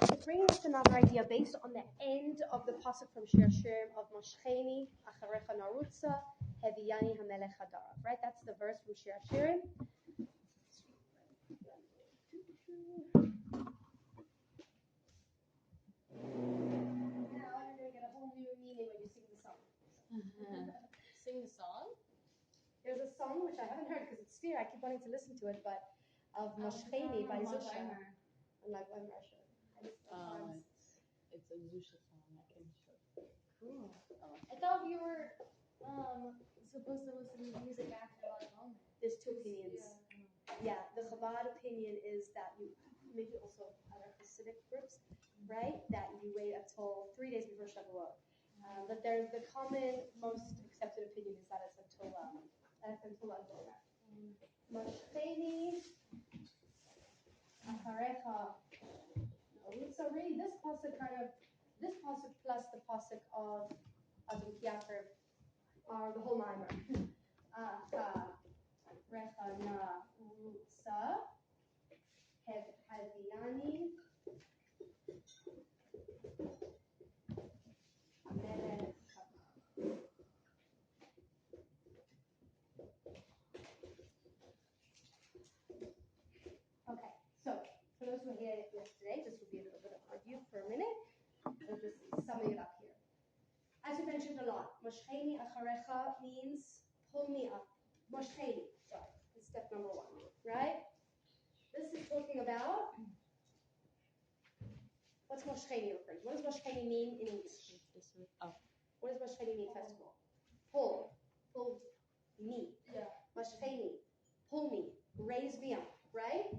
it's bringing us another idea based on the end of the pasuk from Shir Shirim of Moshcheni Acharecha Narutza Heviyani Hamelech Hadarav. Right, that's the verse from Shir Shirim. Now you're going to get a whole new meaning when you sing the song. Sing the song? There's a song which I haven't heard because it's Sphere. I keep wanting to listen to it, but of Moshcheni by Zusha. I'm like, I'm Russia. It's a Zusha song. I can show. Cool. Oh. I thought you were supposed to listen to music after like moment. There's two opinions. Yeah, the Chabad opinion is that you, maybe also other Chassidic groups, right? That you wait until 3 days before Shavuot. But there's the common, most accepted opinion is that it's until Adonai. Moshcheni Acharecha. So really, this pasuk plus the pasuk of Ki Yakriv are the whole mimer. Acharecha Narutza Heviyani Melech. Okay, so for those who were here yesterday, this will be a little bit of a review for a minute. We're just summing it up here. As we mentioned a lot, Moshcheni Acharecha means pull me up. Moshcheni, sorry, is step number 1, right? This is talking about what's Moshcheni referring to? What does Moshcheni mean in English? What does Moshcheni mean, first of all? Pull me. Yeah. Moshcheni, pull me, raise me up, right?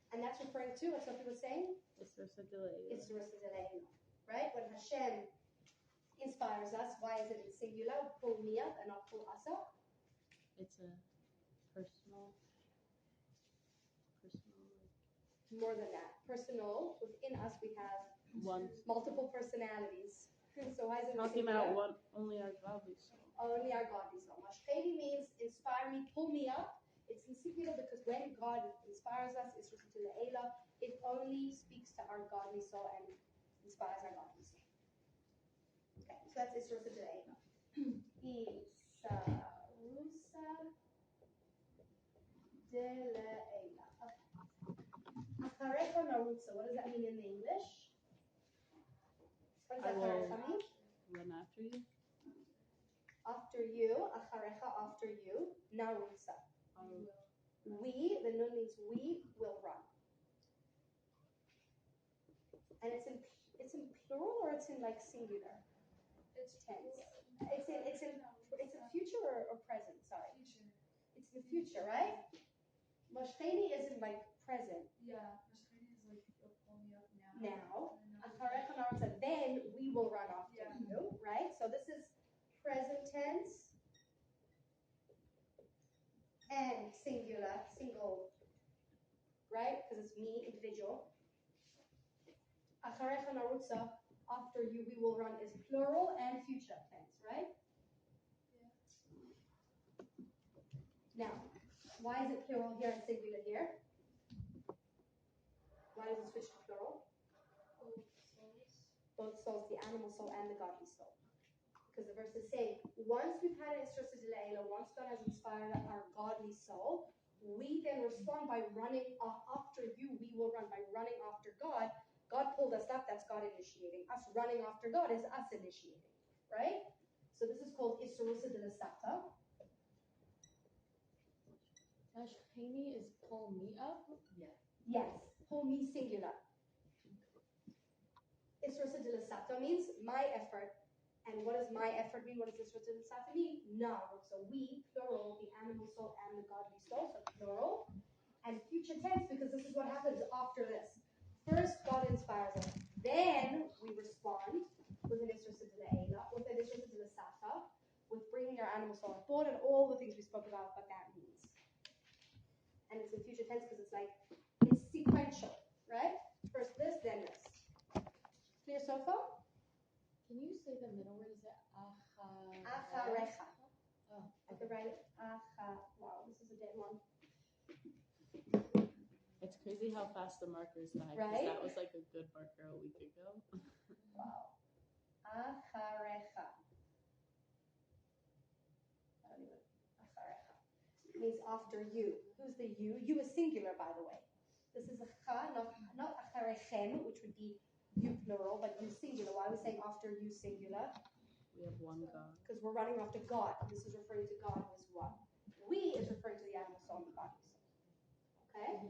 And that's referring to what Sophie was saying? It's right? When Hashem inspires us, why is it in singular? Pull me up and not pull us up? It's a personal. More than that. Personal. Within us, we have One. multiple personalities. So why is it in Talking singular? about one, only our godly soul. Only our godly soul. Moshcheni means inspire me, pull me up. It's in singular because when God inspires us, it's written to Le'ela. It only speaks to our godly soul and inspires our godly soul. Okay, so that's Isrusa de Le'ela. Isarusa de Le'ela. Acharecha Narutza. What does that mean in the English? What does Acharecha mean? Run after you. After you, Acharecha, after you, Narutza. We, the nun means we will run. And it's in plural or it's in like singular? It's tense. It's in future or present, sorry. Future. It's the future, right? Moshcheni is in like present. Yeah. Moshcheni is like you'll pull me up now. Now. Acharecha Narutza, then we will run after you, right? So this is present tense. And singular, single, right? Because it's me, individual. Acharecha Narutza, after you we will run is plural and future tense, right? Yeah. Now, why is it plural here and singular here? Why does it switch to plural? Both souls, the animal soul and the godly soul. Because the verse is saying, once we've had an Isrusa de Le'ela, once God has inspired our godly soul, we then respond by running after you. We will run by running after God. God pulled us up, that's God initiating. Us running after God is us initiating, right? So this is called Isrusa de Le'ela. Moshcheni is pull me up? Yeah. Yes, pull me singular. Isrusa de Le'ela means my effort. And what does my effort mean? What does this written inside mean? No. So we, plural, the animal soul and the godly soul, so plural. And future tense, because this is what happens after this. First, God inspires us. Then we respond with an Isrusa de Le'ela, with an Isrusa de Le'ela, with bringing our animal soul on board and all the things we spoke about what that means. And it's in future tense because it's like, it's sequential, right? First this, then this. Clear so far? Can you say the middle word? Is it Acharecha. Oh, I could write it Wow, this is a dead one. It's crazy how fast the markers die. Right? That was like a good marker a week ago. Wow. Acharecha. I don't even. Acharecha. It means after you. Who's the you? You is singular, by the way. This is a cha, not acharechem, which would be you plural, but you singular. Why are we saying after you singular? We have one God. Because we're running after God. This is referring to God who is one. We is referring to the animal soul and the body soul. Okay?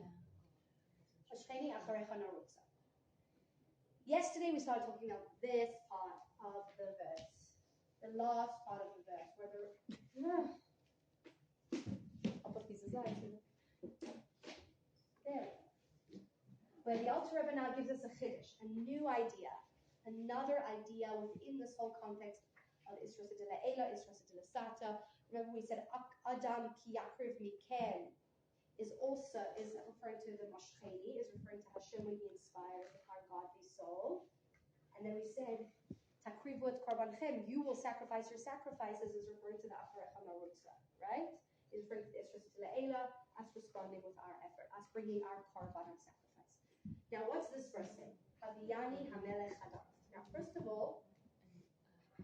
Ashkeni acharecha narutza. Yesterday we started talking about this part of the verse. The last part of the verse where I'll put these aside. There. Where the Alter Rebbe now gives us a chiddush, a new idea, another idea within this whole context of Isra Sedila Eila, Isra Sedila Sata. Remember we said Adam Ki Yakriv Miken is referring to the Moshcheni, is referring to Hashem when he inspires our godly soul. And then we said Takrivu et korbanchem, you will sacrifice your sacrifices, is referring to the Acharecha Marutza, right? Is referring to the Isra Sedila Eila, us responding with our effort, us bringing our korban and sacrifice. Now what's this verse saying? Haviyani Hamelech Adam. Now first of all,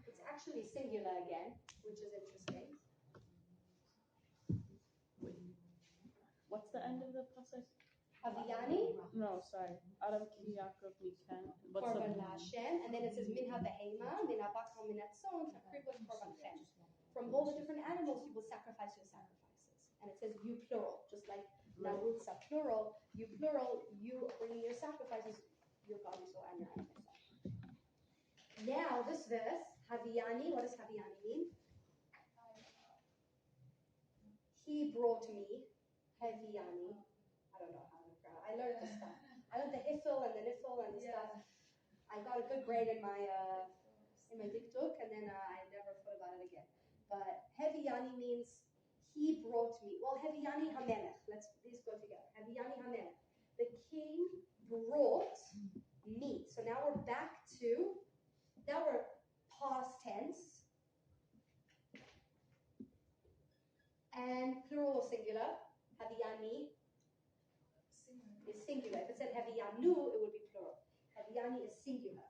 it's actually singular again, which is interesting. What's the end of the pasuk? Haviyani, No, sorry. Adam Ki Yakriv Miken. What's korban the Hashem, and then it says Minha behema, Minha bakal minatzon, takrivu korbanchem. From all the different animals, you will sacrifice your sacrifices. And it says you plural, just like Narutza plural, you bringing your sacrifices, your godly soul and your animal soul. Now this verse, Haviyani, what does Haviyani mean? He brought me, Haviyani. I don't know how to pronounce. I learned this stuff. I learned the hifil and the nifil and the stuff. I got a good grade in my diktuk, and then I never thought about it again. But Haviyani means he brought me. Well, Haviyani Hamelech. These go together. Haviyani Hamelech. The king brought me. So now we're past tense. And plural or singular. Haviyani is singular. If it said Haviyanu, it would be plural. Haviyani is singular.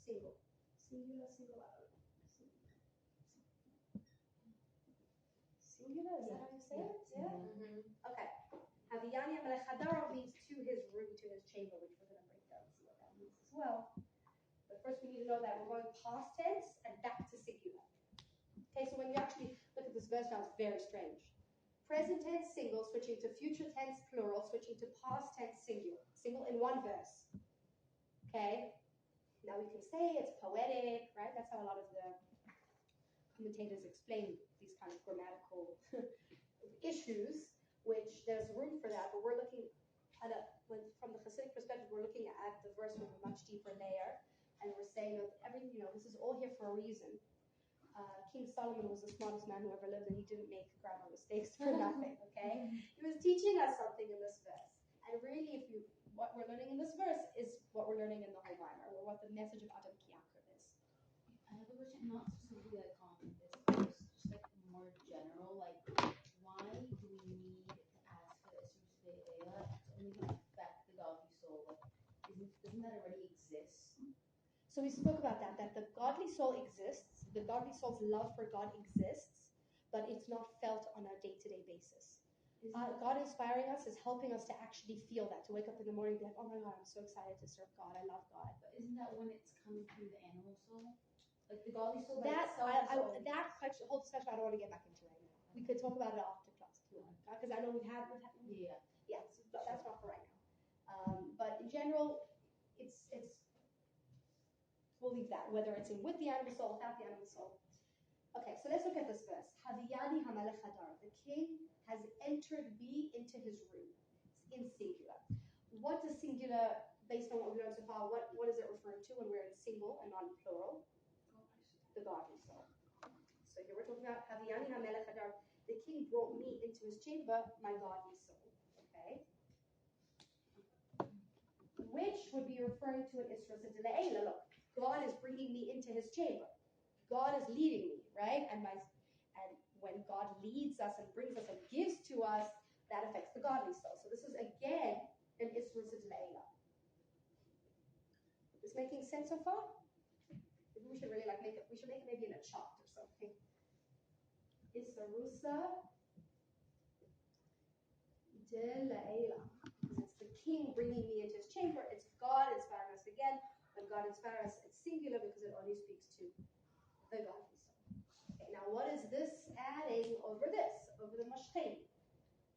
Single. Singular, I don't know. Singular, is that how you say it? Yeah? Mm-hmm. Okay. Haviyani Amalek Hadara means to his room, to his chamber, which we're going to break down and see what that means as well. But first we need to know that we're going past tense and back to singular. Okay, so when you actually look at this verse now, it's very strange. Present tense single, switching to future tense plural, switching to past tense singular. Single in one verse. Okay? Now we can say it's poetic, right? That's how a lot of the commentators explain these kind of grammatical issues, which there's room for that, but we're looking at from the Chassidic perspective, we're looking at the verse with a much deeper layer, and we're saying that this is all here for a reason. King Solomon was the smartest man who ever lived, and he didn't make grammar mistakes for nothing, okay? He was teaching us something in this verse. And really, what we're learning in this verse is what we're learning in the whole Bible, or what the message of Adam Ki Yakriv is. I have a question, not specifically like on this verse, just like more general, like why do we need to ask for the Isra Sedila to only affect the godly soul? Like, doesn't that already exist? So we spoke about that the godly soul exists, the godly soul's love for God exists, but it's not felt on a day-to-day basis. God inspiring us is helping us to actually feel that, to wake up in the morning and be like, oh my God, I'm so excited to serve God, I love God. But isn't that when it's coming through the animal soul? Like the godly soul? That whole discussion I don't want to get back into right now. We could talk about it after class too, because I know we've had so that's not for right now. But in general, it's we'll leave that, whether it's with the animal soul, without the animal soul. Okay, so let's look at this verse. Haviyani Hamelech Hadar. The king has entered me into his room. It's in singular. What does singular, based on what we've learned so far, what is it referring to when we're in single and not in plural? The godly soul. So here we're talking about Haviyani Hamelech Hadar. The king brought me into his chamber, my godly soul. Okay? Which would be referring to an Isra Sedila Eila. Look, God is bringing me into his chamber. God is leading me, right? And when God leads us and brings us and gives to us, that affects the godly soul. So this is again an Isra Sedila Eila. The It's making sense so far? Maybe we should really like make it. We should make it maybe in a chart or something. Isarusa de Laela. Because it's the king bringing me into his chamber. It's God inspiring us again. When God inspires us, it's singular because it only speaks to the God himself. Okay, now what is this adding over this? Over the mashcheni?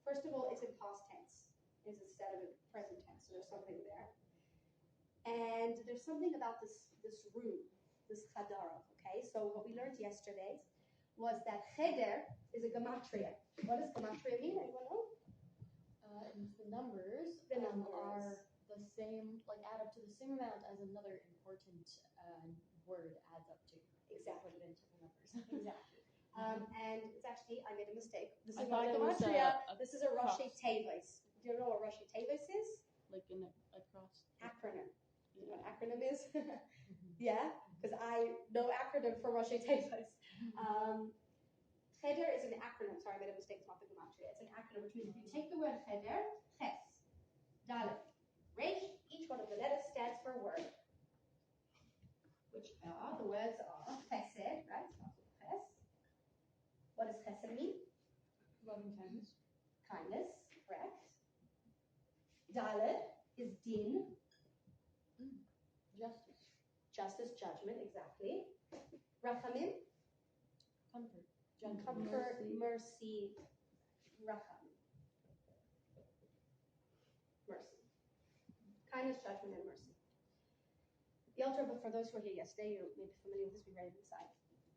First of all, it's in past tense. It's instead of in present tense. So there's something there. And there's something about this room, this chadara. Okay, so what we learned yesterday was that cheder is a gematria. What does gematria mean? Anyone know? It means the numbers, The numbers are the same, like add up to the same amount as another important word adds up to. Exactly. Put it into the numbers. Exactly. And it's actually, I made a mistake. This I is not thought a it was gematria. a This is a Rashi cross. Tevis. Do you know what Rashi Tevis is? Like in a cross. Acronym. You know Yeah. what acronym is? Yeah, because I know acronym for Rashi Tevis. Cheder is an acronym. Sorry, I made a mistake. It's not the gematria. It's an acronym, which means if you take the word cheder, ches, dalet, resh, each one of the letters stands for a word. Which are, the words are chesed, right? Starts with ches. What does chesed mean? Loving kindness. Kindness, correct. Dalet is din, Justice. justice, judgment, exactly. Rachamim, Comfort. comfort, mercy, racham. Mercy. Kindness, judgment, and mercy. The Alter Rebbe, for those who were here yesterday, you may be familiar with this, we read it inside.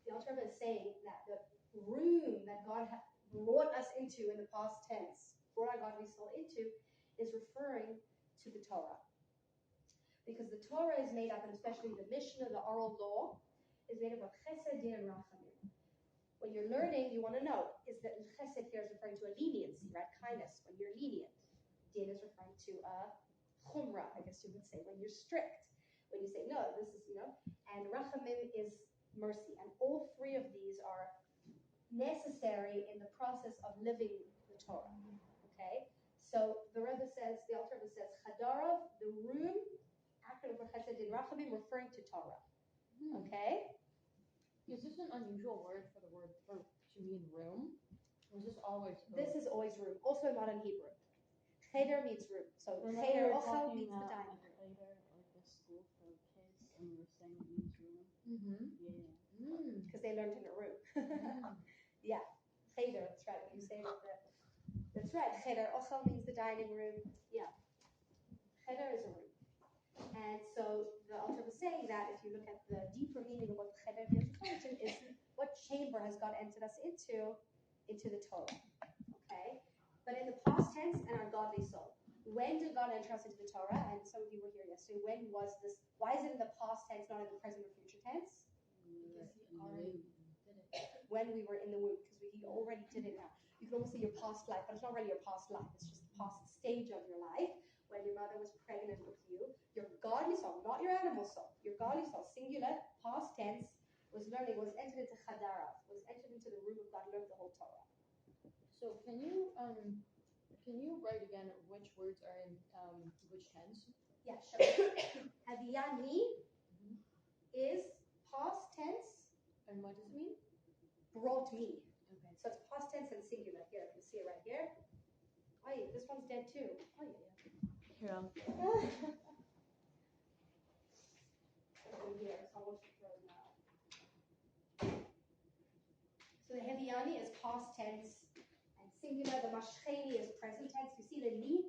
The Alter Rebbe is saying that the room that God brought us into in the past tense, brought our godly soul into, is referring to the Torah. Because the Torah is made up, and especially the Mishnah, the oral law, is made up of chesed, din, and rachamim. When you're learning, you want to know, is that chesed here is referring to a leniency, right? Kindness, when you're lenient. Din is referring to a chumrah, I guess you would say, when you're strict. When you say, no, this is, and rachamim is mercy. And all three of these are necessary in the process of living the Torah, okay? So the Rebbe says, the Alter Rebbe says, chadarav, the room, acronym for chesed, din, rachamim, referring to Torah, okay? Is this an unusual word for the word to mean room? Or is this always room? This is always room, also not in Hebrew. Cheder means room. So Remember cheder we were ochel talking means the about dining like room. later, like the school for kids, and we were saying it means room. Yeah. Because they learned in a room. Yeah, cheder, that's right. When you say that, that's right. Cheder ochel means the dining room. Yeah, cheder is a room. And so the Alter was saying that if you look at the deeper meaning of what cheder here is referring to, is what chamber has God entered us into the Torah. Okay? But in the past tense and our godly soul. When did God enter us into the Torah? And some of you were here yesterday. When was this? Why is it in the past tense, not in the present or future tense? Because he already did it. When we were in the womb, because he already did it now. You can almost say your past life, but it's not really your past life. It's just the past stage of your life when your mother was pregnant with you. Your godly soul, not your animal soul. Your godly soul, singular, past tense, was entered into chadarav, was entered into the room of God, learned the whole Torah. So can you write again which words are in which tense? Yeah, sure. Haviyani is past tense, And what does it mean? brought me. Okay. So it's past tense and singular. Here, you can see it right here. Oh, this one's dead too. Oh, yeah. Here, Here, it's almost frozen out. So the Heviani is past tense and singular. The Mashcheni is present tense. You see the ni,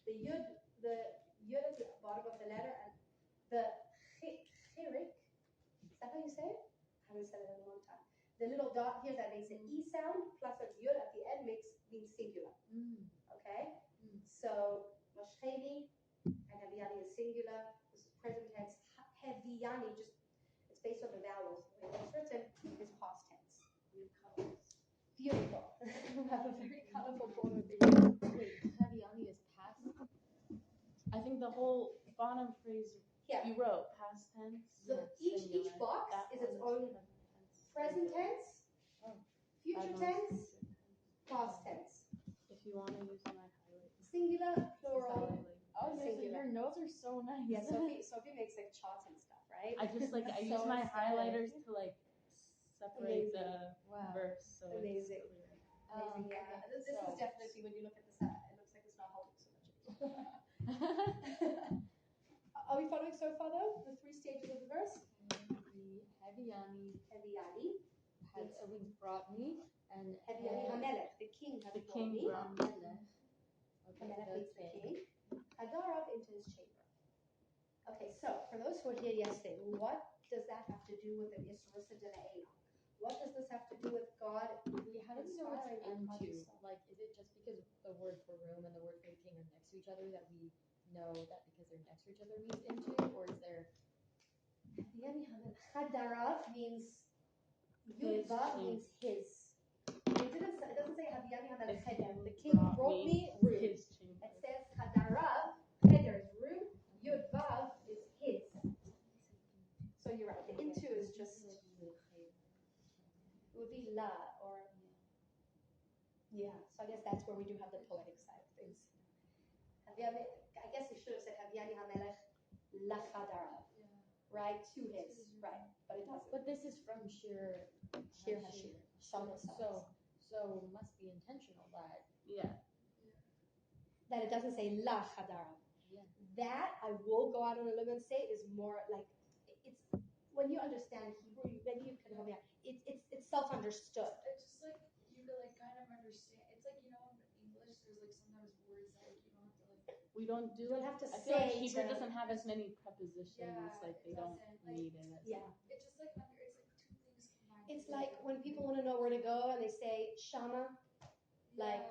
the yud at the bottom of the letter, and the chirik. Is that how you say it? I haven't said it in a long time. The little dot here that makes an e sound plus a yud at the end means singular. Okay? So Mashcheni and Heviani is singular. This is present tense. Heviani, it's based on the vowels. The way it's written is past tense. Beautiful. We have a very colorful point of view. Wait, Haviani is past. I think the whole bottom phrase you wrote, past tense. So each box is its own present tense, future tense, past tense. If you want to use my highlight. Singular, plural. Oh, Singular. your notes are so nice. Yeah, Sophie makes like charts and stuff, right? I just like I So use my sad. highlighters to like separate Amazing. the verse. So Amazing. It's clear. Amazing, yeah. Okay, This so- is definitely, when you look at this, it looks like it's not holding so much. Are we following so far though? The 3 stages of the verse? Heviani Heviani. brought me, and Heviani Hamelech, the king has the brought king me. brought me. Hamelech means the king. Hadarav into his chamber. Okay, so for those who were here yesterday, what does that have to do with the Yisroel Sedena? What does this have to do with God? How do we know it's inspiring our into? bodies? Like, is it just because the word for room and the word for the king are next to each other that we know that because they're next to each other means into? Or is there. Hadarav means Yudva means his. It doesn't say Haviani Hamelech Cheder. The king brought me room. His chamber. It says Hadarav, Cheder is room, Yudvav is his. So you're right. The into is just, it would be la or yeah. So I guess that's where we do have the poetic side of things. I guess we should have said Haviani Hamelech Lachadarav, right? To his, right? But it doesn't. But this is from shiur. Shir Hashir. Song of Songs. So must be intentional that. Yeah. That it doesn't say Lachadarav. Yeah. That I will go out on a limb and say is more like it's when you understand Hebrew, maybe you can help me out. It's self-understood. It's just like you could like kind of understand. It's like, you know, in English there's like sometimes words that like you don't have to like. We don't do You don't it. have to I feel like say Hebrew to- doesn't have as many prepositions. Yeah, like they it don't doesn't, like- need it. Yeah. It's just like it's like two things combined. It's like when people want to know where to go and they say Shama. like,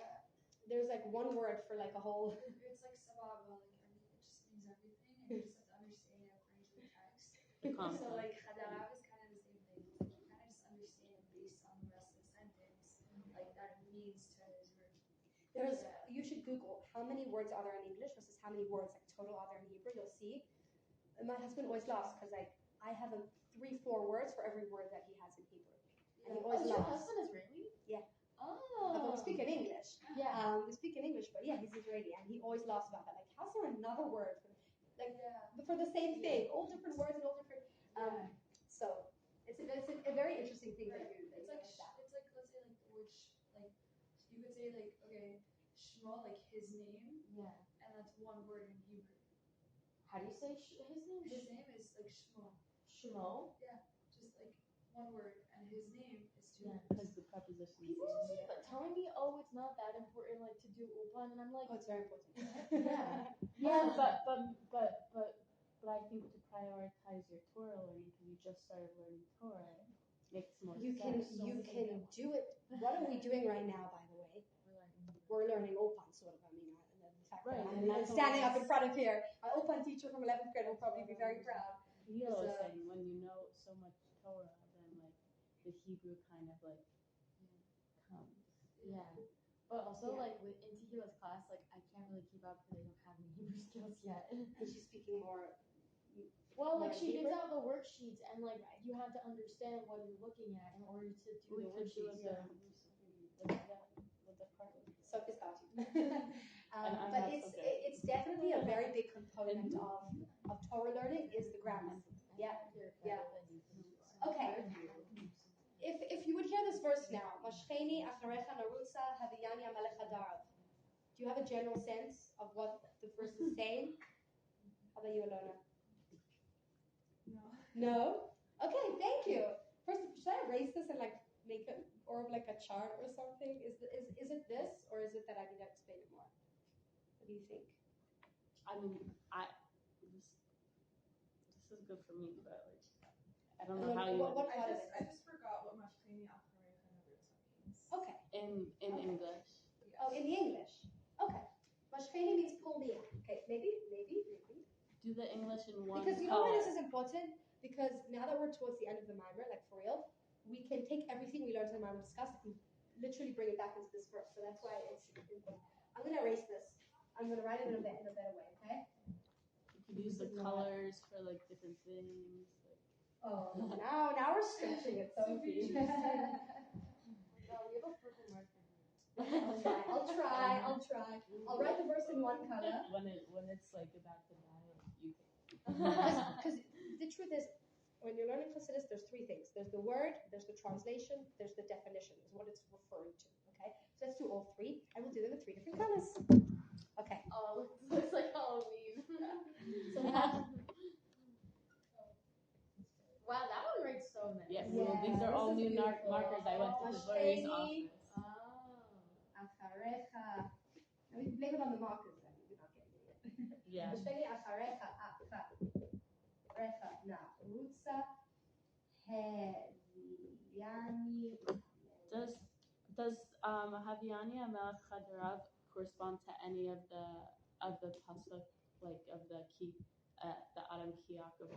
There's like one word for like a whole. It's like sababa, like it just means everything, and you just have to understand it according to the text. The So concept. like hadarav is kind of the same thing. It's like you kind of just understand it based on the rest of the sentence, like that it means to his room. You should Google how many words are there in English versus how many words like total are there in Hebrew. You'll see. And my husband always laughs because like I have 3-4 words for every word that he has in Hebrew, and he always Your laughs. husband Israeli? Yeah. Oh. But we speak in English. Yeah. We speak in English, but yeah, he's Israeli, and he always laughs about that. Like, how's there another word for for the same thing? All different words and all different. So it's a very interesting thing that you. It's like it's like let's say like the word like you could say like okay Shmo, like his name, Yeah. and that's one word in Hebrew. How do you say his name? His name is like Shmo, Shmo. just like one word, and his name is two. Yeah. Because the prepositions. People keep telling me, oh, it's not that important, like to do upan, and I'm like, Oh, it's very important. Yeah, but I think to prioritize your Torah learning because you just started learning Torah makes more You can sense. do it. What are we doing right now, by the way? We're learning Opan, sort of. I mean, and the fact that Right, I'm and that's standing up always- in front of here. My Opan teacher from 11th grade will probably be very proud. You know, It's, saying when you know so much Torah, then like the Hebrew kind of like comes. yeah. But also, Yeah. like with in Tequila's class, like I can't really keep up because I don't have any Hebrew skills yet. And she's speaking more. Well, like More she gives Hebrew? out the worksheets, and like you have to understand what you're looking at in order to do We the could do worksheets. with the part of Sophie's got you. I'm But not so good. it's definitely a very big component of Torah learning is the grammar. Yeah. Yeah. Okay. If you would hear this verse now, Mashcheni acharecha narutza haviyani amelech hadarav. Do you have a general sense of what the verse is saying? How about you, Alona? No? Okay, thank you. First, should I erase this and like make it or like a chart or something? Is it this or is it that I need to explain it more? What do you think? I mean, this is good for me, but like I don't know how you What part of I it? just forgot what Mashcheni Acharecha Narutza means. Okay. in Okay. English. Oh, in the English. Okay. Mashcheni means pull me up. Okay, maybe. Do the English in one Because you know why color. this is important? Because now that we're towards the end of the Mimer, like for real, we can take everything we learned in the Mimer discussed and literally bring it back into this verse. So that's why it's important. I'm going to erase this. I'm going to write it in a better way, okay? You could use the colors for like different things. Like, Oh, now we're stretching it, Sophie. No, we have a purple marker. I'll try. I'll write the verse in one color. When it's like about to die, you Because the truth is, when you're learning Chassidus, there's three things. There's the word, there's the translation, there's the definition, is what it's referring to. Okay? So let's do all three, and we'll do them in three different colors. Okay. Oh, looks like Halloween. So we have Wow, that one writes so nice. Yes, Yeah, well, these are this all is new beautiful. markers. I went to the Lori's office. Acharecha. And we can blame it on the markers then. We're not getting it yet. Yeah. Mashpeni acharecha recha na rutsa heviani. Does Haviani Amelech Chadarav correspond to any of the pasuk, like of the Ki, the Adam Ki Yakriv?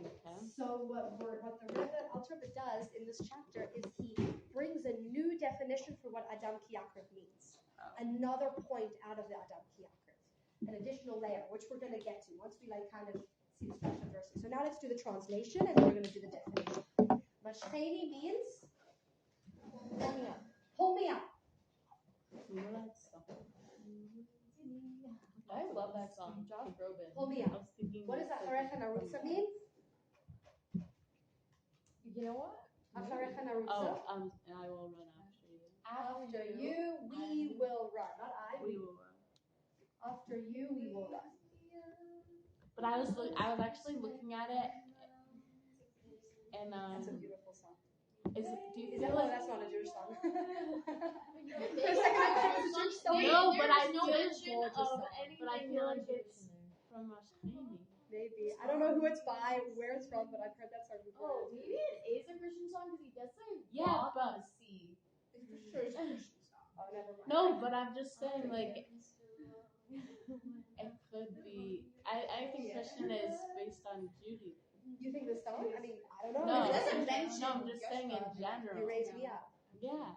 So what the Rebbe Alter does in this chapter is he brings a new definition for what Adam Ki Yakriv means. Another point out of the Adam Ki Yakriv, an additional layer, which we're going to get to once we like kind of see the special verses. So now let's do the translation, and then we're going to do the definition. Mashcheni means pull me up. I love that song. Josh Groban. Pull me up. What does Acharecha Narutza mean? You know what? Acharecha Narutza. I will run after you. After you, we will run. Not I. We will run. After you, we will run. But I was actually looking at it, and That's a beautiful song. do you Is feel that like that's not a Jewish song? no? But I no mention of anything. but I feel like it's from Mashcheni. Maybe. I don't know who it's by, where it's from, but I've heard that song before. Oh, maybe it is a Christian song because he does say Yeah, walk but- on the sea. It's for sure it's a Christian song. Oh, never mind. No, but I'm just saying, like, it could be. I think Christian is based on Judy. You think the song? I mean, I don't know. No, It doesn't mention. no, I'm just saying in general. You raise me up. Yeah,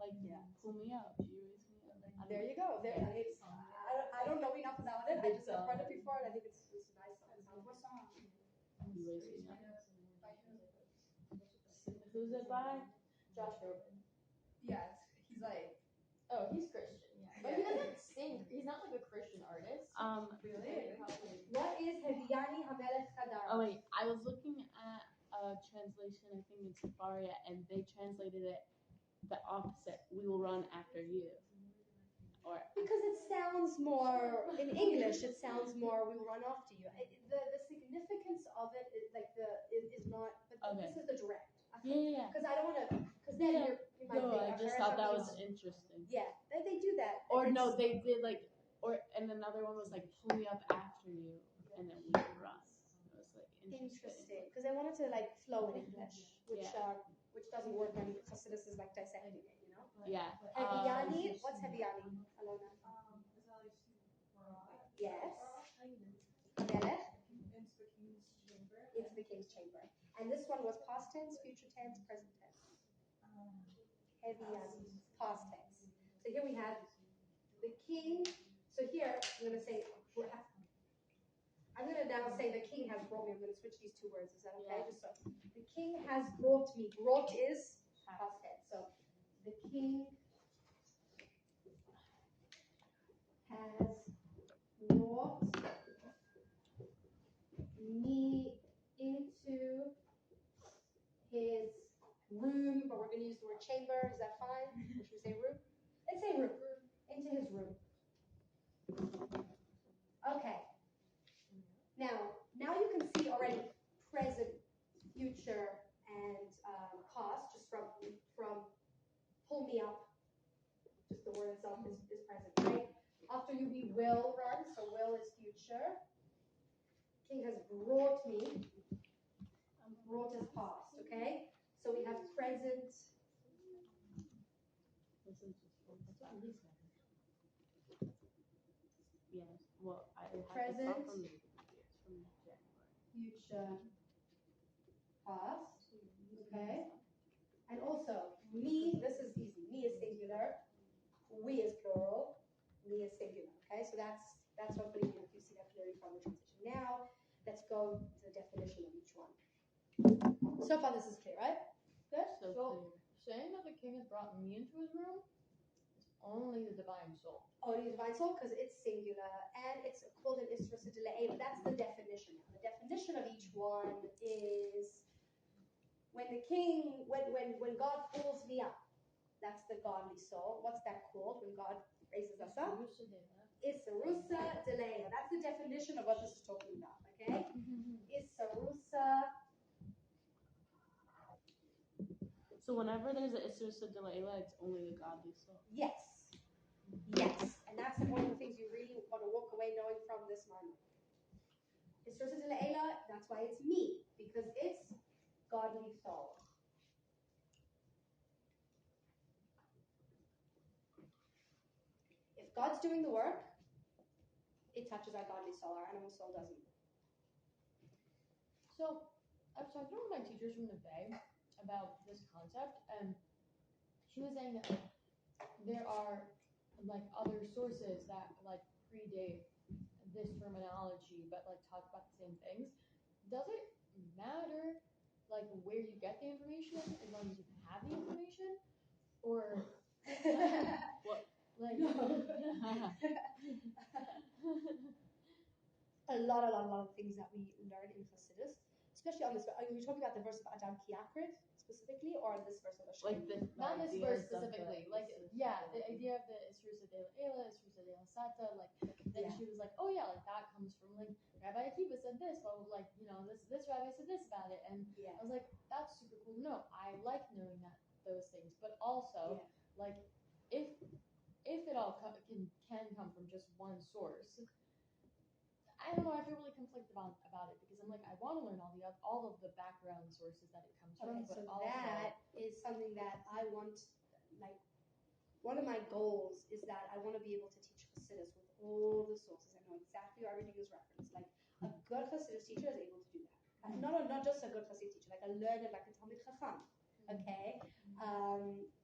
like Yeah. pull me up. You raise me up. There you go. There. I mean, I don't know enough about it. I just have heard it before, and I think it's a nice song. What song? You raise me up. Who's it by? Josh Groban. Yeah, he's like, Oh, he's Christian. But he doesn't sing. He's not like a Christian artist. really? What is Heviani Hamelech Chadar? Oh wait, I was looking at a translation. I think in Sefaria, and they translated it the opposite. We will run after you. Or Because it sounds more in English. It sounds more. We will run after you. The significance of it is like is not. But Okay. this is the direct. yeah. Because I don't want to. Because then you might No, think. I just thought that was interesting. Yeah, they do that. Or And no, it's- they did like, and another one was like, pull me up after you, and then we would run. It was like Interesting, because they wanted to like flow in English, which Yeah. which doesn't work when Chassidus is like dissecting it, you know. Yeah. Heviani, what's Heviani, Alona? Yes. Hamelech, it's the king's chamber, and this one was past tense, future tense, present tense. Heviani, past tense. So here we have the king. So here I'm going to say. I'm going to now say the king has brought me. I'm going to switch these two words. Is that okay? Yeah. Just so the king has brought me. Brought is past tense. So the king has brought me into his room, but we're going to use the word chamber. Is that fine? Or should we say room? Let's say room. Into his room. Okay. Now you can see already present, future, and past just from pull me up. Just the word itself is present, right? After you, we will run. So will is future. King has brought me. Brought is past. Okay. So we have present. Yes. Well, I have Present. from January. Future, past, okay? And also, me, this is easy. Me is singular, we is plural, me is singular, okay? So that's hopefully you see that clearly from the transition. Now, let's go to the definition of each one. So far, this is clear, right? Good? So So saying that the king has brought me into his room is only the divine soul. Only the divine soul because it's singular and it's called an Isra Delay. That's the definition. The definition of each one is when God pulls me up. That's the godly soul. What's that called when God raises us up? Isarusa Delay. That's the definition of what this is talking about. Okay? Isarusa. So whenever there's an Isra Delayla, it's only the godly soul. Yes. Yes. And that's one of the things you really want to walk away knowing from this moment. Isra Delayla, that's why it's me, because it's godly soul. If God's doing the work, it touches our godly soul. Our animal soul doesn't. So I was talking to one of my teachers from the Bay about this concept, and she was saying that there are like other sources that like predate this terminology, but like talk about the same things. Does it matter like where you get the information as long as you have the information, or What? like a lot of things that we learn in Chassidus, especially on this. Are you talking about the verse of Adam Ki Yakriv specifically, or this verse of Hashem? Like this, not this ideas verse specifically, of the like yeah, the idea of the Isrusa de Ela, Isrusa de Sata, like then she was like, oh yeah, like that comes from like Rabbi Akiva said this, but like this rabbi said this about it, and I was like, that's super cool to know. I like knowing those things, but also like if it all can come from just one source. I don't know. I feel really conflicted about it because I'm like, I want to learn all of the background sources that it comes from. Okay, but so also, that is something that I want. Like, one of my goals is that I want to be able to teach Chassidus with all the sources. I know exactly where everything is referenced. Like a good Chassidus teacher is able to do that. Not just a good Chassidus teacher, like a learner, like a Talmid Chacham. Okay.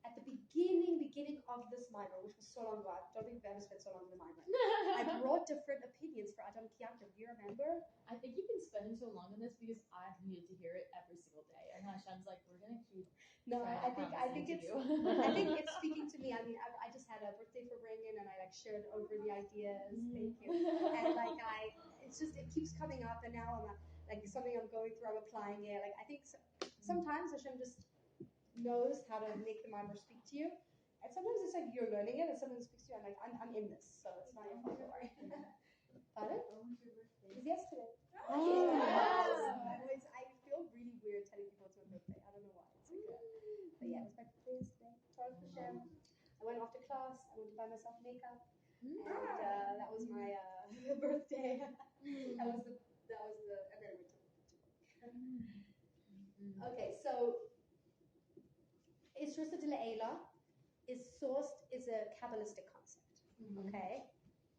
At the beginning of this mimer, which was so long ago, I don't think we've ever spent so long in the mimer. I brought different opinions for Adam Ki Yakriv. Do you remember? I think you've been spending so long on this because I've needed to hear it every single day, and Hashem's like, we're gonna keep. No, I think it's speaking to me. I mean, I just had a birthday for Reagan, and I like shared over the ideas. Thank you. And like it keeps coming up, and now I'm like something I'm going through. I'm applying it. Like I think sometimes Hashem just knows how to make the mimer speak to you, and sometimes it's like you're learning it, and sometimes it speaks to you. I'm like, I'm in this, so it's not your fault. Don't worry. Pardon? It was yesterday. Oh, Yes. I feel really weird telling people it's my birthday. I don't know why. It's like that. But yeah, it was my birthday yesterday. Torah and Hashem. I went off to class. I went to buy myself makeup, and that was my birthday. that was the and then I went to Okay, so Isrusa de Le'ela is a Kabbalistic concept. Okay?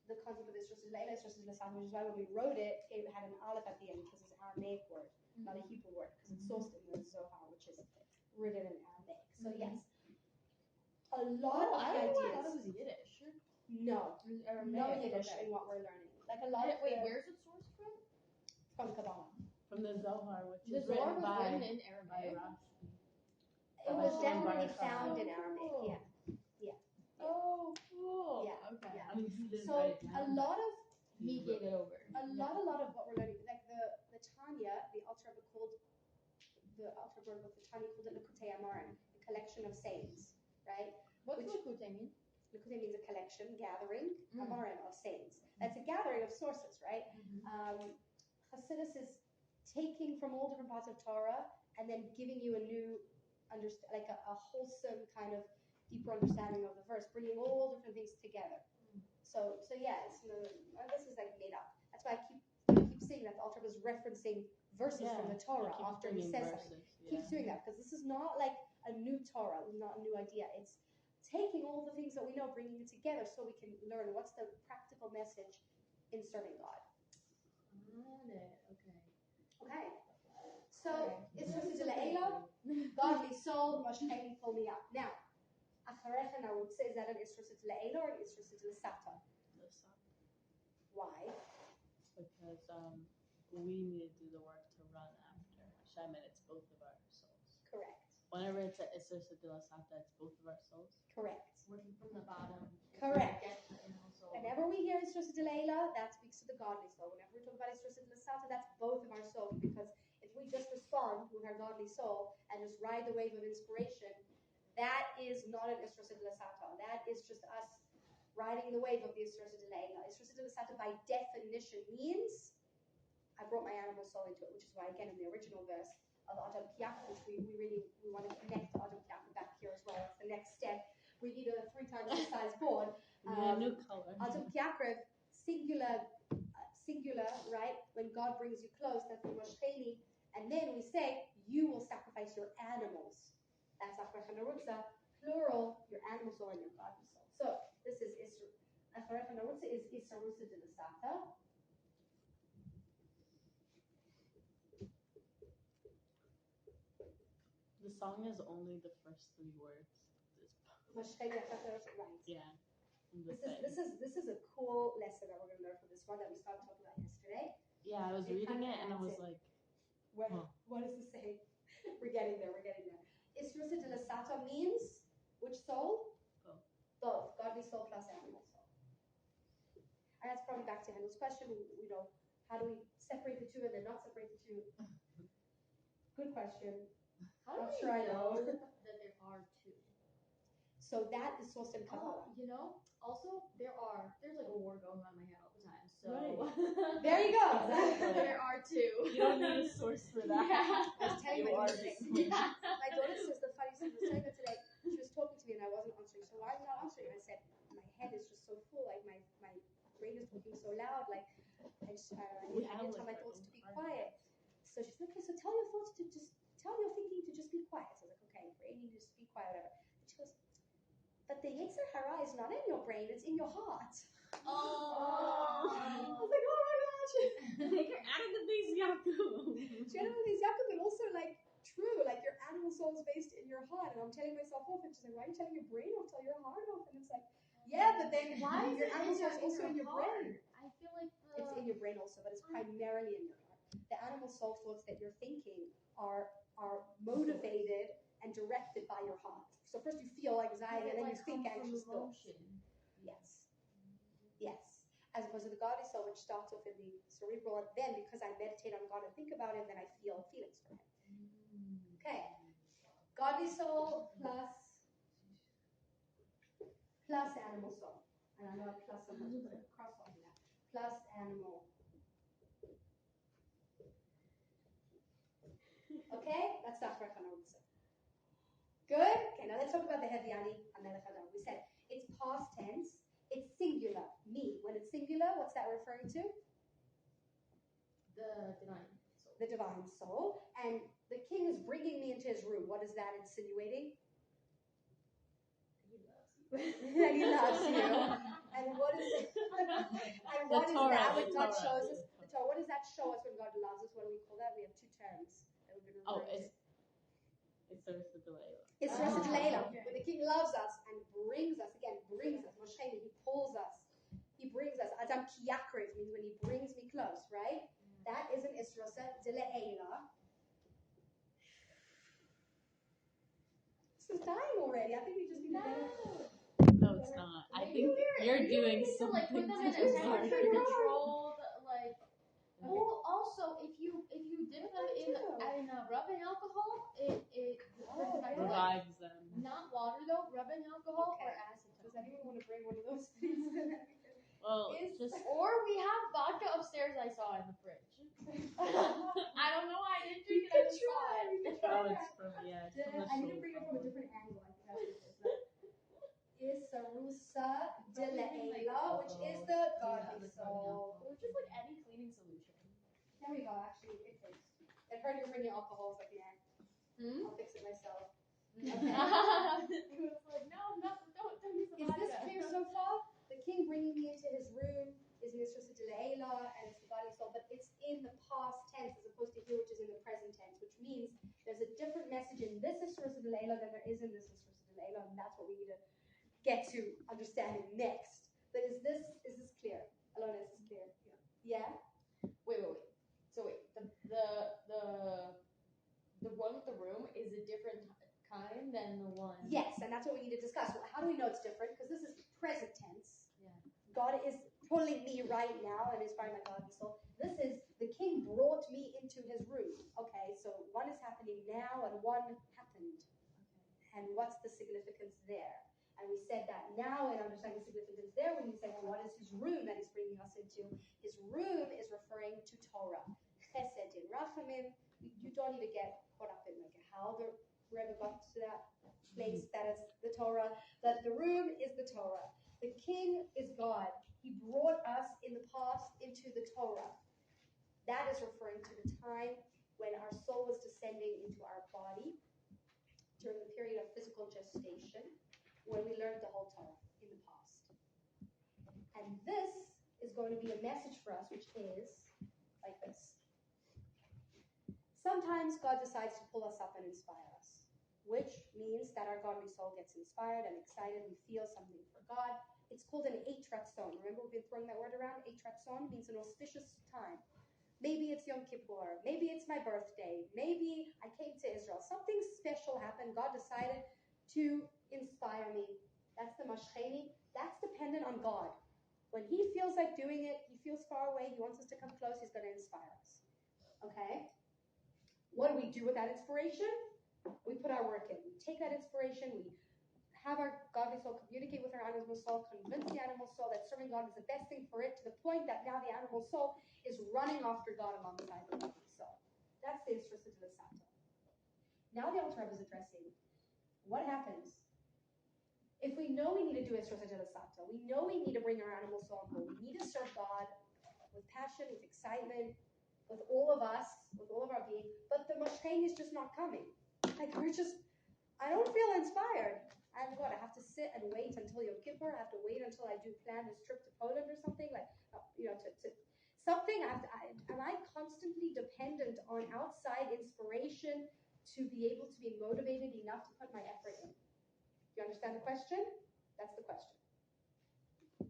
The concept of Isrusa de Le'ela, Isrusa de Le'ela, which is why when we wrote it, it had an aleph at the end because it's an Aramaic word, not a Hebrew word, because it's sourced in the Zohar, which is written in Aramaic. So yes, a lot of I ideas. thought it was Yiddish. No, no Yiddish in what we're learning. Like a lot of where's it sourced from? From Kabbalah. From the Zohar, which The is Zohar written was by written in Aramaic. Rashi. It was Hashem definitely Baruch found in Hashem. Aramaic. Yeah. Oh, cool. Yeah. Okay. Yeah. I mean, he didn't So write it a down, lot of He gave it over. a lot of what we're learning, like the Tanya, the Alter Rebbe called the Tanya called it Likutei Amarim, a collection of sayings, right? What's Which- Likutei mean? Likutei means a collection, gathering, Amarim of sayings. That's a gathering of sources, right? Chassidus is taking from all different parts of Torah and then giving you a new like a wholesome kind of deeper understanding of the verse, bringing all different things together. So yeah, this is like made up. That's why I keep saying that the Alter was referencing verses from the Torah after he says something. Keeps doing that because this is not like a new Torah, not a new idea. It's taking all the things that we know, bringing it together so we can learn what's the practical message in serving God. Okay. So it's just a Le'ela, godly soul, Mashkeni, pull me up. Now, Acharechen, I would say, is that an Isra Le'ela or an Isra Sata? Why? Because we need to do the work to run after Hashem, and it's both of our souls. Correct. Whenever it's a Esther Shemtov, it's both of our souls. Correct. Working from the bottom. Correct. Get the inner soul. Whenever we hear Esther Shemtov, that speaks to the godly soul. Whenever we talk about Esther Shemtov, that's both of our souls, because if we just respond with our godly soul and just ride the wave of inspiration, that is not an Esther Shemtov. That is just us riding the wave of the Esther Shemtov. Esther Shemtov by definition means I brought my animal soul into it, which is why, again, in the original verse of Ki Yakriv, which we want to connect to Ki Yakriv back here as well. That's the next step. We need a 3 times the size board. A new color. Ki Yakriv, singular, right? When God brings you close, that's the Moshcheni. And then we say, you will sacrifice your animals. That's Achrecha Narutza, plural, your animal soul and your godly soul. So this is Achrecha Narutza is Isarusa de Lasata. The song is only the first 3 words. Moshcheni Achrecha, right. Yeah. This is a cool lesson that we're going to learn from this one that we started talking about yesterday. Yeah, I was reading it and I was like, what does this say? We're getting there. Isrusa de Lasata means which soul? Both. Godly soul plus animal soul. And that's probably back to Handel's question. How do we separate the two and then not separate the two? Good question. How do Not we sure I know. that there are 2? So that is sourced in Kabbalah. Also there's like a war going on in my head all the time. So There you go. there are 2. you don't need a source for that. Yeah. I was telling You my are daughter, my daughter says the funny thing. I was telling her today. She was talking to me and I wasn't answering. So why are you not answering? And I said, my head is just so full. Like my brain is talking so loud. Like I need to tell my thoughts to be quiet. So she's like, okay. So tell your thoughts to just tell your thinking to just be quiet. So I was like, okay, brain, you just be quiet, whatever. And she goes, but the Yetzer Hara is not in your brain; it's in your heart. Oh. I was like, oh my gosh. You're adding the these Yaakov. Generally, Yaakov, but also like true, like your animal soul is based in your heart. And I'm telling myself off, and she's like, why are you telling your brain off? Tell your heart off. And it's like, yeah, but then Why is your it animal soul is also in your brain. I feel like It's in your brain also, but it's primarily in your heart. The animal soul thoughts that you're thinking are motivated and directed by your heart. So first you feel anxiety, and then you think anxious thoughts. Yes. As opposed to the godly soul, which starts off in the cerebral, and then because I meditate on God and think about Him, then I feel feelings for Him. Okay. Godly soul plus animal soul. And I know plus, I'm going to put a cross on that. Plus animal. Okay? That's Achrecha Narutza. Good? Okay, now let's talk about the Heviani Amelech Adam. We said it's past tense, it's singular, me. When it's singular, what's that referring to? The divine soul. The divine soul. And the king is bringing me into his room. What is that insinuating? He loves you. That he loves you. And what is it? And what is Torah, that when the God Torah. shows us? The Torah. What does that show us when God loves us? What do we call that? We have 2 terms that we've been referring to. It's the delay. It's Oh, Rasa Layla. okay. When the king loves us and brings us, Moshcheni, he pulls us. He brings us. Adam Ki Yakriv means when he brings me close, right? That is an Israsa Dile'ela. This is dying already. I think we just need to No, it's not. I think you're doing something like put them in a too hard. temperature controlled like. Well, also if you dip them in rubbing alcohol, it Revives them. not water though, rubbing alcohol Okay. or acetone. Does anyone want to bring one of those things? Well, Or we have vodka upstairs I saw in the fridge. I don't know why I didn't drink it. I just saw it. it's from it's from the I need to soul bring it from a probably. different angle. I think that's what it is. Isarusa Dile'ela, which is the godly soul. Or just like any cleaning solution. There we go. Actually, it fixed. I've heard you're bringing alcohols like that. I'll fix it myself. He was like, no, don't use the Is vodka. this clear so far? The king bringing me into his room is an Isra Dile'ela, and it's the godly soul, but it's in the past tense as opposed to here, which is in the present tense, which means there's a different message in this Isra Dile'ela than there is in this Isra Dile'ela, and that's what we need to get to understanding next. But is this clear? Alona, is this clear? Yeah? Wait. So the one with the room is a different kind than the one. Yes, and that's what we need to discuss. Well, how do we know it's different? Because this is present tense. Yeah. God is pulling me right now and inspiring my godly soul. This is the king brought me into his room. Okay, so one is happening now and one happened. Okay. And what's the significance there? And we said that now and understanding the significance there when you say, well, what is his room that he's bringing us into? His room is referring to Torah. Chesed in Rachamim. You don't need to get caught up in like how the Rebbe got to that place that is the Torah. That the room is the Torah. The king is God. He brought us in the past into the Torah. That is referring to the time when our soul was descending into our body during the period of physical gestation, when we learned the whole Torah in the past. And this is going to be a message for us, which is like this. Sometimes God decides to pull us up and inspire us, which means that our godly soul gets inspired and excited. We feel something for God. It's called an eight-ratzon. Remember, we've been throwing that word around? Eight-ratzon means an auspicious time. Maybe it's Yom Kippur. Maybe it's my birthday. Maybe I came to Israel. Something special happened. God decided to inspire me. That's the mashcheni. That's dependent on God. When he feels like doing it, he feels far away, he wants us to come close, he's going to inspire us. Okay? What do we do with that inspiration? We put our work in. We take that inspiration, we have our godly soul communicate with our animal soul, convince the animal soul that serving God is the best thing for it, to the point that now the animal soul is running after God alongside the godly soul. That's the Esther Shemtov. Now the Alter Rebbe is addressing what happens if we know we need to do Esther Shemtov. We know we need to bring our animal soul on board. We need to serve God with passion, with excitement, with all of us, with all of our being, but the mashchein is just not coming. Like I don't feel inspired. And what, I have to sit and wait until Yom Kippur? I have to wait until I do plan this trip to Poland or something? Like, to something, am I constantly dependent on outside inspiration to be able to be motivated enough to put my effort in? Do you understand the question? That's the question.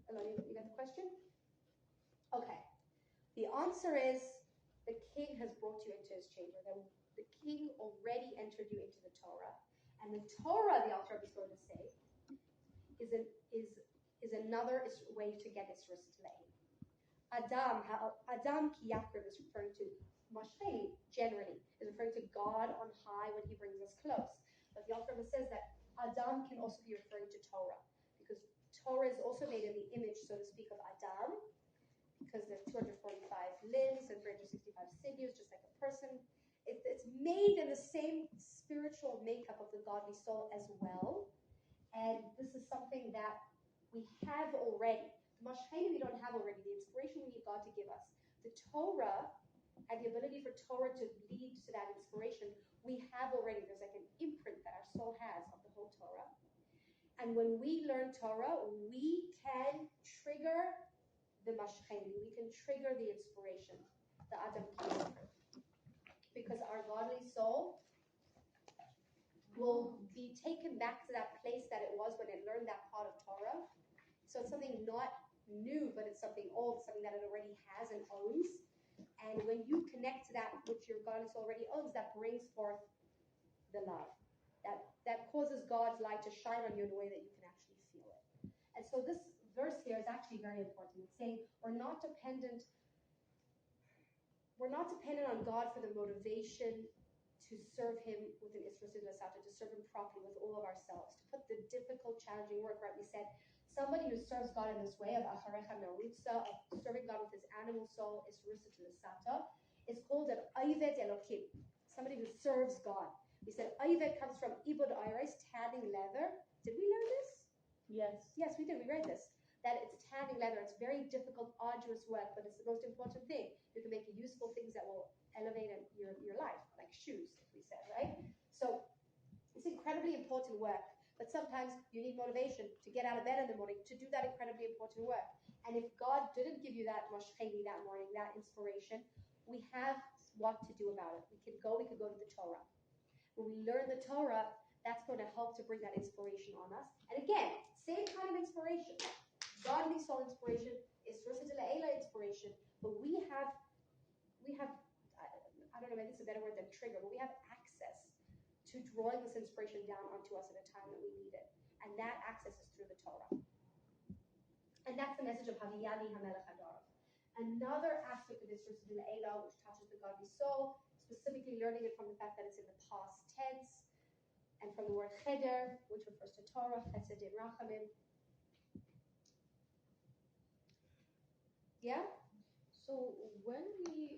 Elon, you got the question? Okay. The answer is the king has brought you into his chamber. The king already entered you into the Torah. And the Torah, the Alter Rebbe is going to say, is another way to get Isra Sitlei. Adam Ki Yakriv is referring to Moshe generally, is referring to God on high when he brings us close. But the Alter Rebbe says that Adam can also be referring to Torah, because Torah is also made in the image, so to speak, of Adam, because there's 245 limbs and 365 sinews, just like a person. It's made in the same spiritual makeup of the godly soul as well. And this is something that we have already. The mashcheni we don't have already. The inspiration we need God to give us. The Torah and the ability for Torah to lead to that inspiration, we have already. There's like an imprint that our soul has of the whole Torah. And when we learn Torah, we can trigger the mashcheni. We can trigger the inspiration, the Adam Ki Yakriv. Because our godly soul will be taken back to that place that it was when it learned that part of Torah. So it's something not new, but it's something old, something that it already has and owns. And when you connect to that which your godly soul already owns, that brings forth the love. That causes God's light to shine on you in a way that you can actually feel it. And so this verse here is actually very important. It's saying we're not dependent on God for the motivation to serve him with an Isra Sitlei, to serve him properly with all of ourselves, to put the difficult, challenging work, right? We said, somebody who serves God in this way of acharecha merutza, of serving God with his animal soul, Isra Sitlei, is called an Ayved Elokim, somebody who serves God. We said Ayved comes from Ibud Iris, tanning leather. Did we learn this? Yes. Yes, we did. We read this. That it's tanning leather. It's very difficult, arduous work, but it's the most important thing. You can make useful things that will elevate your life, like shoes, if we said, right? So it's incredibly important work, but sometimes you need motivation to get out of bed in the morning to do that incredibly important work. And if God didn't give you that mashcheni that morning, that inspiration, we have what to do about it. We could go to the Torah. When we learn the Torah, that's going to help to bring that inspiration on us. And again, same kind of inspiration. Godly soul inspiration is Isra Sitlei inspiration, but we have, I don't know, maybe it's a better word than trigger, but we have access to to drawing this inspiration down onto us at a time that we need it. And that access is through the Torah. And that's the message of Haviyani HaMelech HaDor. Another aspect of Isra Sedil Eila, which touches the godly soul, specifically learning it from the fact that it's in the past tense, and from the word cheder, which refers to Torah, chesed, rachamim. Yeah? So when we,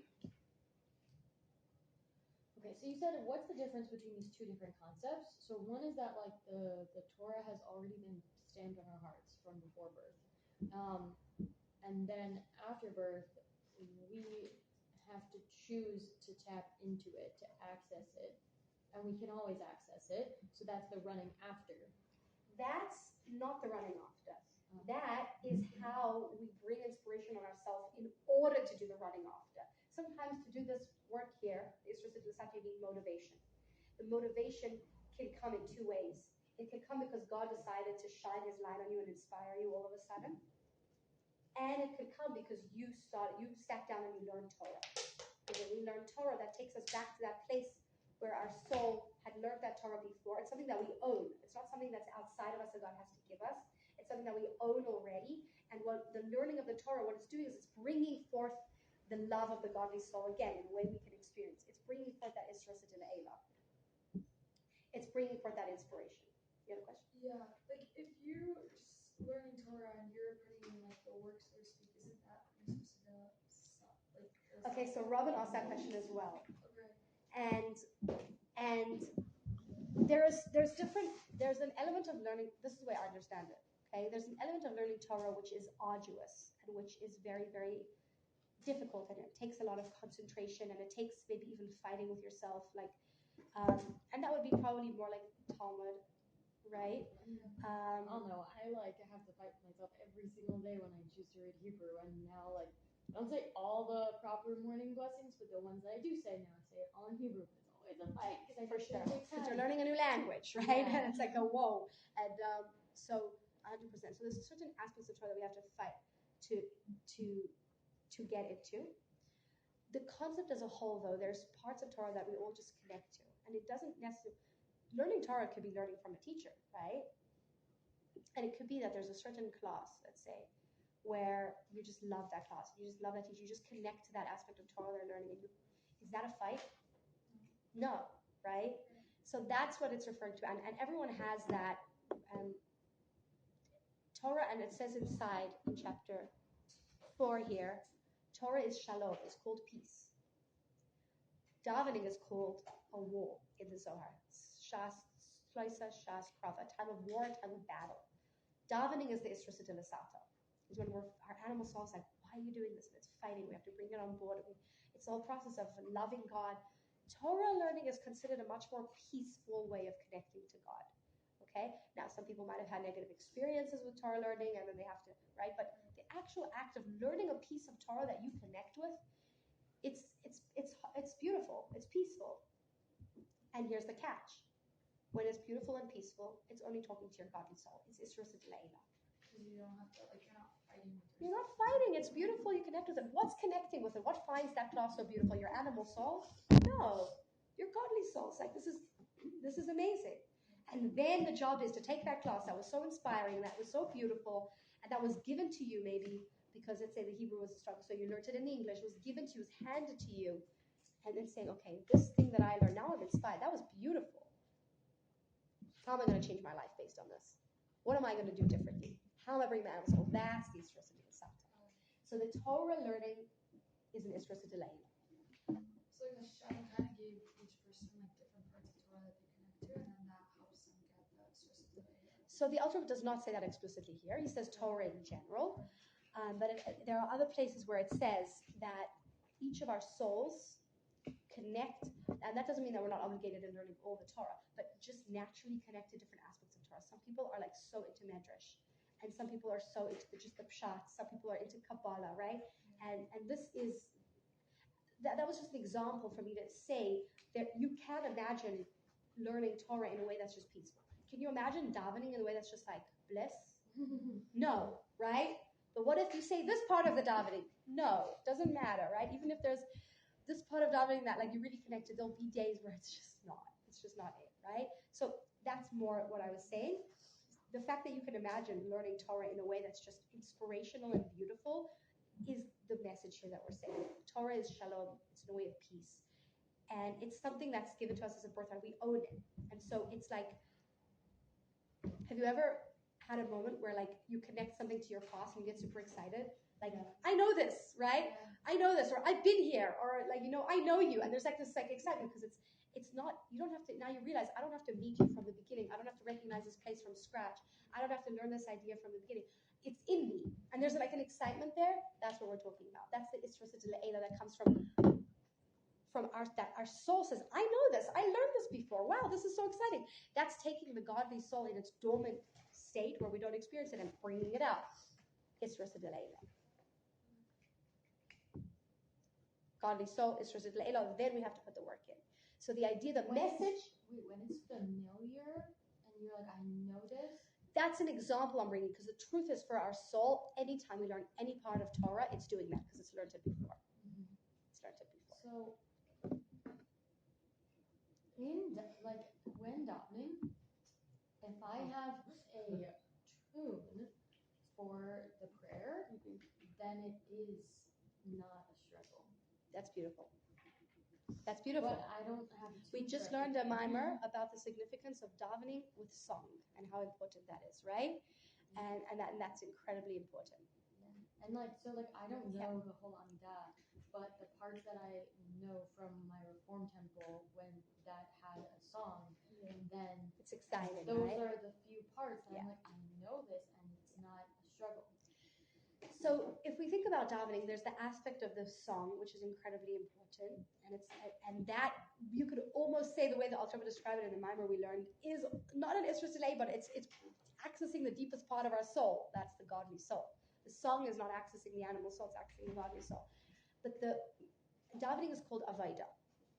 okay, so you said what's the difference between these two different concepts? So one is that like the Torah has already been stamped on our hearts from before birth. And then after birth, we have to choose to tap into it, to access it. And we can always access it. So that's the running after. That's not the running after. That is how we bring inspiration on ourselves in order to do the running after. Sometimes to do this work here, Isra Sedil Satya being motivation. The motivation can come in two ways. It can come because God decided to shine His light on you and inspire you all of a sudden. And it could come because you sat down and you learned Torah. And when we learn Torah, that takes us back to that place where our soul had learned that Torah before. It's something that we own. It's not something that's outside of us that God has to give us. It's something that we own already. And what the learning of the Torah, what it's doing is it's bringing forth the love of the godly soul again in a way we can experience. It's bringing forth that Isra Sedil Eila. It's bringing forth that inspiration. You have a question? Yeah, like if you're just learning Torah and you're putting in like the work, so to speak, isn't that Okay, so Robin asked that question as well. Okay. And there's an element of learning, this is the way I understand it, okay? There's an element of learning Torah which is arduous and which is very, very difficult, and it takes a lot of concentration, and it takes maybe even fighting with yourself, like, and that would be probably more like Talmud, right? I don't know. I have to fight with myself every single day when I choose to read Hebrew, and now like I don't say all the proper morning blessings, but the ones that I do say now, I say it all in Hebrew. It's always a fight because For sure, because you're learning a new language, right? Yeah. And it's like a whoa, and so 100%. So there's certain aspects of Torah that we have to fight to get into. The concept as a whole, though, there's parts of Torah that we all just connect to, and it doesn't necessarily. Learning Torah could be learning from a teacher, right? And it could be that there's a certain class, let's say, where you just love that class, you just love that teacher, you just connect to that aspect of Torah they're learning. And is that a fight? No, right? So that's what it's referring to, and everyone has that Torah, and it says inside in chapter 4 here, Torah is shalom, it's called peace. Davening is called a war in the Zohar. Shas, Shloisa, Shas, Krav, a time of war, a time of battle. Davening is the Isra Sedil Sata. Is when our animal soul is like, why are you doing this? And it's fighting. We have to bring it on board. It's all process of loving God. Torah learning is considered a much more peaceful way of connecting to God. Okay? Now, some people might have had negative experiences with Torah learning, and then they have to, right? But the actual act of learning a piece of Torah that you connect with, it's beautiful. It's peaceful. And here's the catch. When it's beautiful and peaceful, it's only talking to your godly soul. It's Isra Sedil Eila. You don't have to, like, you're not fighting with yourself. You're not fighting. It's beautiful. You connect with it. What's connecting with it? What finds that class so beautiful? Your animal soul? No. Your godly soul. It's like, this is amazing. And then the job is to take that class that was so inspiring, that was so beautiful, and that was given to you maybe because, let's say, the Hebrew was a struggle, so you learned it in English, was given to you, was handed to you, and then saying, okay, this thing that I learned, now I'm inspired. That was beautiful. How am I going to change my life based on this? What am I going to do differently? How am I bringing my animal soul? That's the Isra Sedil Sata. So the Torah learning is an Isra Sedil Eila. So like Hashem kind of gave each person like different parts of Torah that they connect to, and then that helps them get that Isra Sedil Eila. So the Alter does not say that explicitly here. He says Torah in general. But there are other places where it says that each of our souls connect, and that doesn't mean that we're not obligated in learning all the Torah, but just naturally connect to different aspects of Torah. Some people are like so into Medrash, and some people are so into just the Pshat, some people are into Kabbalah, right? And this is, that was just an example for me to say that you can't imagine learning Torah in a way that's just peaceful. Can you imagine davening in a way that's just like bliss? No, right? But what if you say this part of the davening? No, doesn't matter, right? Even if there's this part of davening that like you really connected, there'll be days where it's just not it, right? So that's more what I was saying. The fact that you can imagine learning Torah in a way that's just inspirational and beautiful is the message here that we're saying. Torah is shalom. It's a way of peace. And it's something that's given to us as a birthright. We own it. And so it's like, have you ever had a moment where like you connect something to your past and you get super excited? Like, I know this, right? I know this, or I've been here, or like, you know, I know you. And there's like this like excitement because it's not, you don't have to, now you realize I don't have to meet you from the beginning. I don't have to recognize this place from scratch. I don't have to learn this idea from the beginning. It's in me. And there's like an excitement there. That's what we're talking about. That's the Esther Shemtov that comes from our soul says, I know this. I learned this before. Wow, this is so exciting. That's taking the godly soul in its dormant state where we don't experience it and bringing it out. Esther Shemtov. Godly soul, Esther Shemtov. Then we have to put the work in. So the idea, the message. When it's familiar and you're like, I know this. That's an example I'm bringing because the truth is for our soul, anytime we learn any part of Torah, it's doing that because it's learned it before. Mm-hmm. It's learned it before. So, when davening, if I have a tune for the prayer, then it is not a struggle. That's beautiful. That's beautiful. But I don't have a tune. We just learned a mimer about the significance of davening with song and how important that is, right? And that's incredibly important. Yeah. And I don't know the whole Amidah, but the parts that I know from my Reform temple when that had a song, and then it's exciting. Those right? are the few parts that I'm like, I know this, and it's not a struggle. So if we think about davening, there's the aspect of the song, which is incredibly important, and that you could almost say the way the Alter Rebbe described it in the mimer we learned is not an Esther Shemtov, but it's accessing the deepest part of our soul. That's the godly soul. The song is not accessing the animal soul; it's accessing the godly soul. But the davening is called avodah,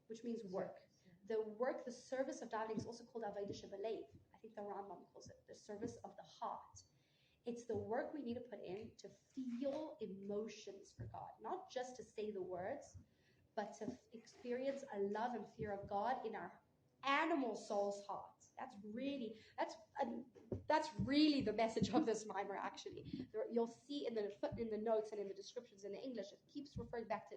which means work. The work, the service of davening is also called avodah shebelev. I think the Rambam calls it the service of the heart. It's the work we need to put in to feel emotions for God, not just to say the words, but to experience a love and fear of God in our animal soul's hearts. That's really the message of this mimer. Actually, you'll see in the notes and in the descriptions in the English, it keeps referring back to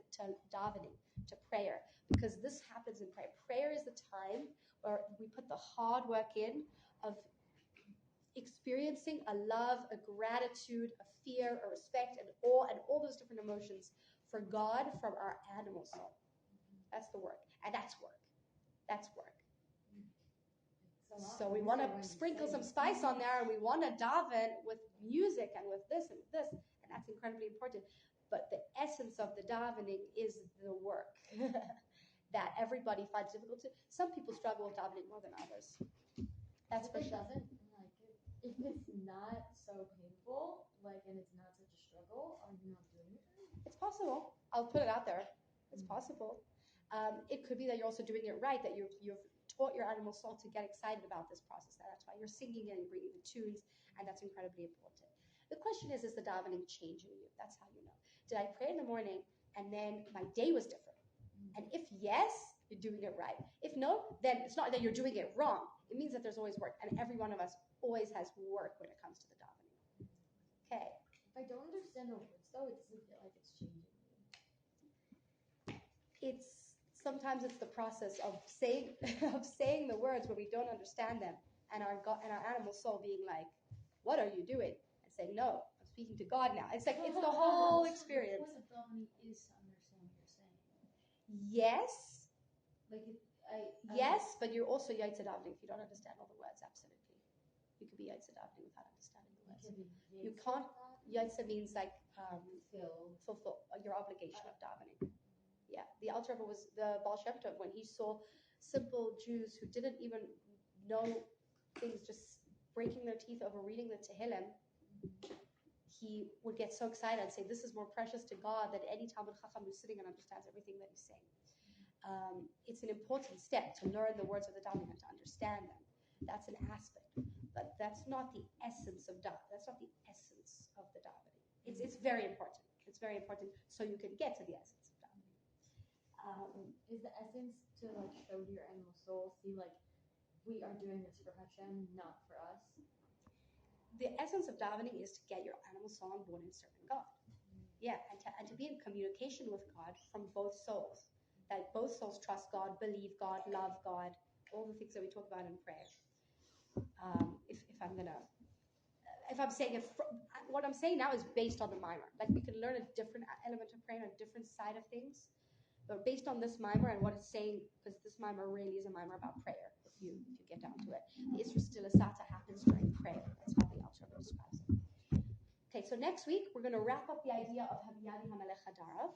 davening, to prayer, because this happens in prayer. Prayer is the time where we put the hard work in of experiencing a love, a gratitude, a fear, a respect, and awe, and all those different emotions for God from our animal soul. That's the work. And that's work. That's work. So we want to sprinkle some spice on there, and we want to daven with music and with this and with this, and that's incredibly important. But the essence of the davening is the work that everybody finds difficult to. Some people struggle with davening more than others. That's for sure. If it's not so painful, and it's not such a struggle, are you not doing it? It's possible. I'll put it out there. It's possible. It could be that you're also doing it right, that you've taught your animal soul to get excited about this process. That's why you're singing and you're bringing the tunes, and that's incredibly important. The question is the davening changing you? That's how you know. Did I pray in the morning and then my day was different? And if yes, you're doing it right. If no, then it's not that you're doing it wrong. It means that there's always work, and every one of us always has work when it comes to the davening. Okay. If I don't understand the words, though, it doesn't feel like it's changing me. Sometimes it's the process of saying the words where we don't understand them, and our animal soul being like, "What are you doing?" and saying, "No, I'm speaking to God now." It's like it's the whole experience. The point of davening is to understand what you're saying. Yes. I Yes, but you're also yaitse davening if you don't understand all the words. Absolutely, you could be yaitse davening without understanding the words. You can't. Yaitse means fulfill your obligation of davening. Yeah, the Alter Rebbe was the Baal Shem Tov when he saw simple Jews who didn't even know things, just breaking their teeth over reading the Tehillim. He would get so excited and say, "This is more precious to God than any Talmud Chacham who's sitting and understands everything that he's saying." It's an important step to learn the words of the davening and to understand them. That's an aspect, but that's not the essence of davening. That's not the essence of the davening. It's very important. It's very important so you can get to the essence of davening. Is the essence to show to your animal soul, see we are doing this for Hashem, not for us. The essence of davening is to get your animal soul on board and serving God. Yeah, and to be in communication with God from both souls. That both souls trust God, believe God, love God, all the things that we talk about in prayer. What I'm saying now is based on the mimer. Like we can learn a different element of prayer, a different side of things, but based on this mimer and what it's saying, because this mimer really is a mimer about prayer. If you get down to it, the Isra Still Asata happens during prayer. That's how the Alter describes it. Okay, so next week we're going to wrap up the idea of Haviyani Hamelech Hadarav.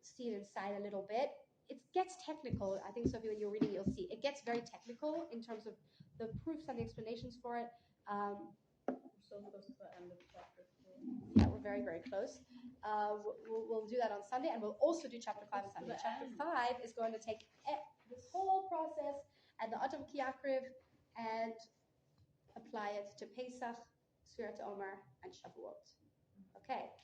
See it inside a little bit. It gets technical. I think, Sophie, when you're reading, you'll see. It gets very technical in terms of the proofs and the explanations for it. So close to the end of chapter 4. Yeah, we're very, very close. We'll do that on Sunday, and we'll also do chapter 5 on Sunday. Chapter 5 is going to take this whole process and the Adam Ki Yakriv and apply it to Pesach, Sfirat Omer, and Shavuot. Okay,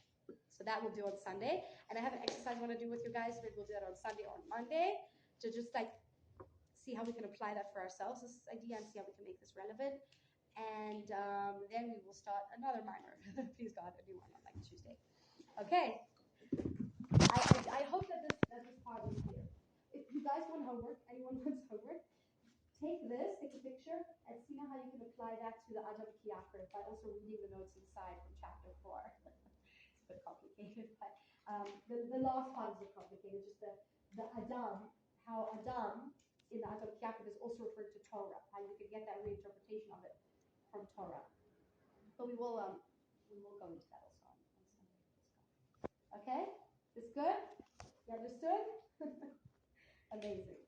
so that we'll do on Sunday. And I have an exercise I want to do with you guys. Maybe we'll do that on Sunday or on Monday to just like see how we can apply that for ourselves, this idea, and see how we can make this relevant. And then we will start another mimer. Please God, a new one on like Tuesday. Okay. I hope that this part was clear. If you guys want homework, anyone wants homework, take a picture, and see how you can apply that to the Adam Ki Yakriv by also reading the notes inside from chapter 4. It's a bit complicated, but the last part is a bit complicated. Just the Adam, how Adam in the Adam Ki Yakriv is also referred to Torah, how you can get that reinterpretation of it from Torah. But we will go into that also on Sunday. Okay? This good? You understood? Amazing.